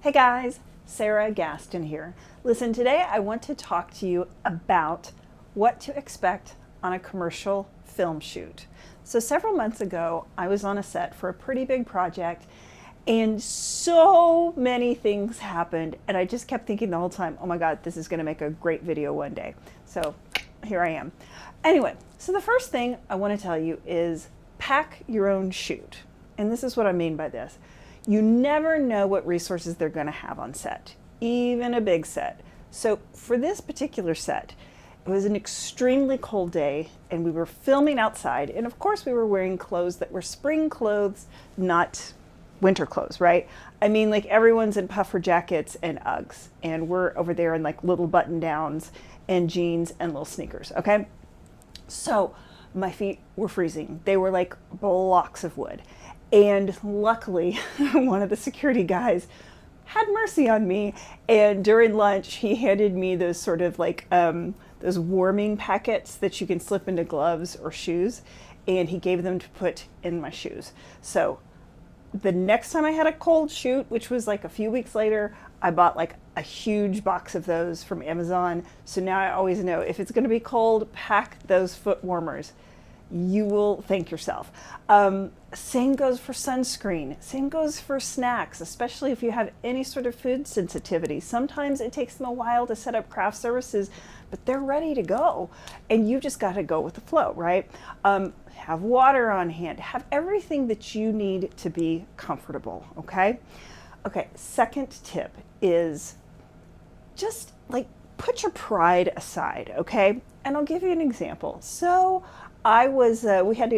Hey guys, Sara Gaston here. Listen, today I want to talk to you about what to expect on a commercial film shoot. So several months ago, I was on a set for a pretty big project and so many things happened and I just kept thinking the whole time, oh my God, this is gonna make a great video one day. So here I am. Anyway, so the first thing I wanna tell you is pack your own shoot. And this is what I mean by this. You never know what resources they're going to have on set, even a big set. So for this particular set, it was an extremely cold day and we were filming outside. And of course we were wearing clothes that were spring clothes, not winter clothes, right? I mean, like everyone's in puffer jackets and Uggs and we're over there in like little button downs and jeans and little sneakers, okay? So my feet were freezing. They were like blocks of wood. And luckily, one of the security guys had mercy on me. And during lunch, he handed me those sort of like those warming packets that you can slip into gloves or shoes. And he gave them to put in my shoes. So the next time I had a cold shoot, which was like a few weeks later, I bought like a huge box of those from Amazon. So now I always know if it's going to be cold, pack those foot warmers. You will thank yourself. Same goes for sunscreen. Same goes for snacks, especially if you have any sort of food sensitivity. Sometimes it takes them a while to set up craft services, but they're ready to go. And you just got to go with the flow, right? Have water on hand. Have everything that you need to be comfortable, okay? Okay, second tip is just like put your pride aside, okay? And I'll give you an example. So I was, we had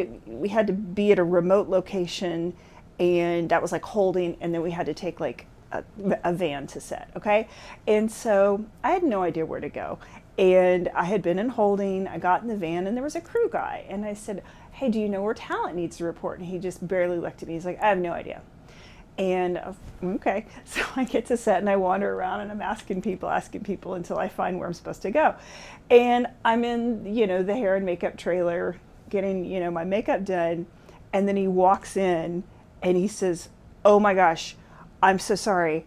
to be at a remote location and that was like holding, and then we had to take like a van to set, okay? And so I had no idea where to go. And I had been in holding, I got in the van and there was a crew guy. And I said, hey, do you know where talent needs to report? And he just barely looked at me. He's like, I have no idea. And okay, so I get to set and I wander around and I'm asking people until I find where I'm supposed to go. And I'm in, the hair and makeup trailer getting, my makeup done. And then he walks in and he says, oh my gosh, I'm so sorry.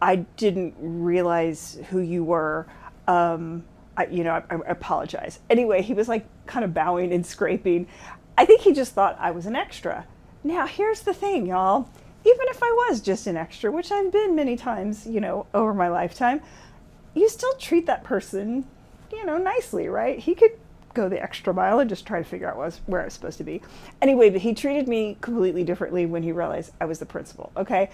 I didn't realize who you were. I apologize. Anyway, he was like kind of bowing and scraping. I think he just thought I was an extra. Now, here's the thing, y'all. Even if I was just an extra, which I've been many times, over my lifetime, you still treat that person, nicely, right? He could go the extra mile and just try to figure out where I was supposed to be. Anyway, but he treated me completely differently when he realized I was the principal, okay?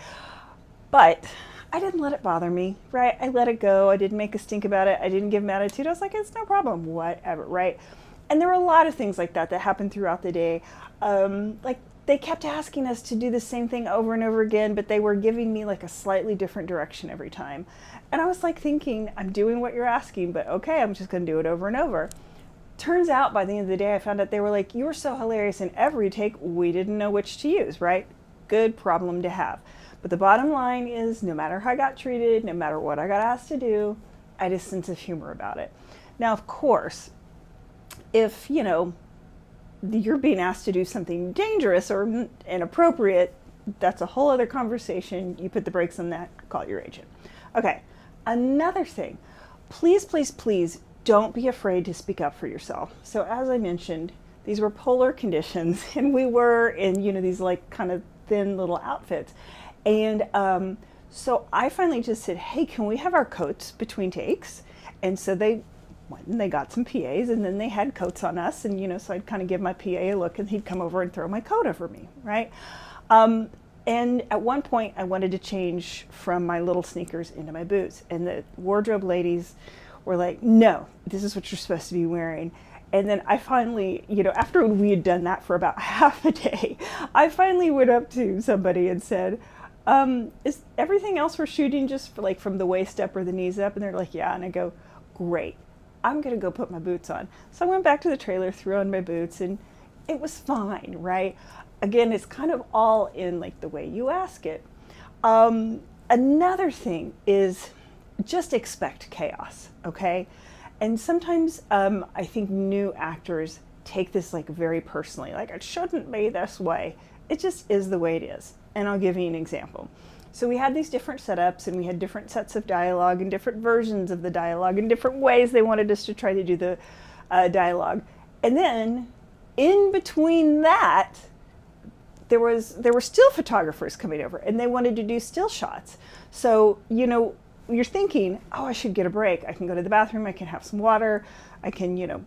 But I didn't let it bother me, right? I let it go. I didn't make a stink about it. I didn't give him attitude. I was like, it's no problem, whatever, right? And there were a lot of things like that happened throughout the day. Like, they kept asking us to do the same thing over and over again, but they were giving me like a slightly different direction every time. And I was like thinking, I'm doing what you're asking, but okay, I'm just gonna do it over and over. Turns out by the end of the day, I found out they were like, you were so hilarious in every take, we didn't know which to use, right? Good problem to have. But the bottom line is, no matter how I got treated, no matter what I got asked to do, I had a sense of humor about it. Now, of course, if, you're being asked to do something dangerous or inappropriate, that's a whole other conversation. You put the brakes on that, call your agent. Okay, another thing, please, please, please don't be afraid to speak up for yourself. So as I mentioned, these were polar conditions and we were in, these like kind of thin little outfits. And so I finally just said, hey, can we have our coats between takes? And so they went and they got some PAs and then they had coats on us. And, so I'd kind of give my PA a look and he'd come over and throw my coat over me, right? And at one point I wanted to change from my little sneakers into my boots. And the wardrobe ladies were like, no, this is what you're supposed to be wearing. And then I finally, after we had done that for about half a day, I finally went up to somebody and said, is everything else we're shooting just for from the waist up or the knees up? And they're like, yeah. And I go, great. I'm going to go put my boots on. So I went back to the trailer, threw on my boots, and it was fine, right? Again, it's kind of all in the way you ask it. Another thing is just expect chaos, okay? And sometimes I think new actors take this very personally, it shouldn't be this way. It just is the way it is. And I'll give you an example. So we had these different setups, and we had different sets of dialogue and different versions of the dialogue and different ways they wanted us to try to do the dialogue. And then in between that, there were still photographers coming over, and they wanted to do still shots. So, you know, you're thinking, oh, I should get a break. I can go to the bathroom, I can have some water, I can, you know,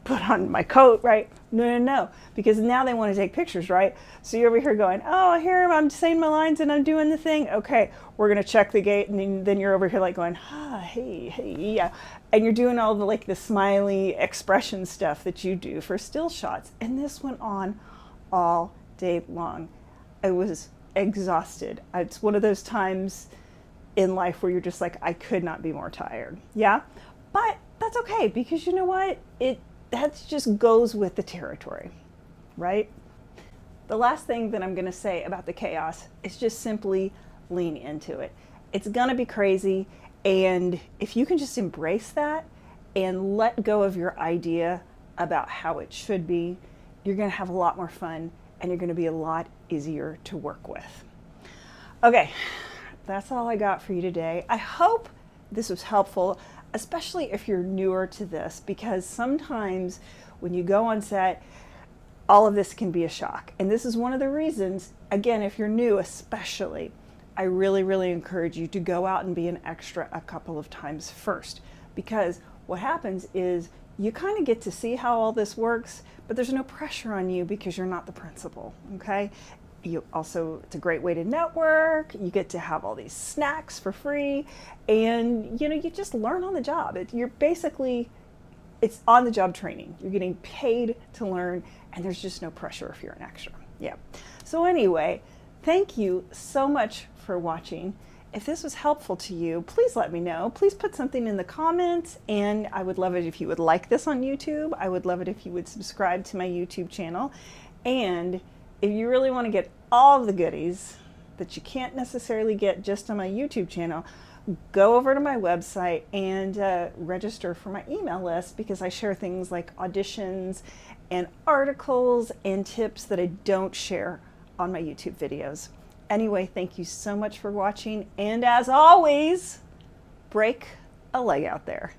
put on my coat, right? No, because now they want to take pictures, right? So you're over here going, oh, here I'm saying my lines and I'm doing the thing. Okay, we're gonna check the gate, and then you're over here like going, hey, yeah, and you're doing all the like the smiley expression stuff that you do for still shots. And this went on all day long. I was exhausted. It's one of those times in life where you're just like, I could not be more tired. Yeah, but that's okay, because you know what? That just goes with the territory, right? The last thing that I'm going to say about the chaos is just simply lean into it. It's going to be crazy, and if you can just embrace that and let go of your idea about how it should be, you're going to have a lot more fun, and you're going to be a lot easier to work with. Okay, that's all I got for you today. I hope this was helpful, especially if you're newer to this, because sometimes when you go on set, all of this can be a shock. And this is one of the reasons, again, if you're new especially, I really encourage you to go out and be an extra a couple of times first. Because what happens is you kind of get to see how all this works, but there's no pressure on you because you're not the principal, okay? You also, it's a great way to network. You get to have all these snacks for free, and you know, you just learn on the job. It's on the job training. You're getting paid to learn, and there's just no pressure if you're an extra. Yeah. So anyway, thank you so much for watching. If this was helpful to you, please let me know. Please put something in the comments, and I would love it if you would like this on YouTube. I would love it if you would subscribe to my YouTube channel. And if you really want to get all of the goodies that you can't necessarily get just on my YouTube channel, go over to my website and register for my email list, because I share things like auditions and articles and tips that I don't share on my YouTube videos. Anyway, thank you so much for watching, and as always, break a leg out there.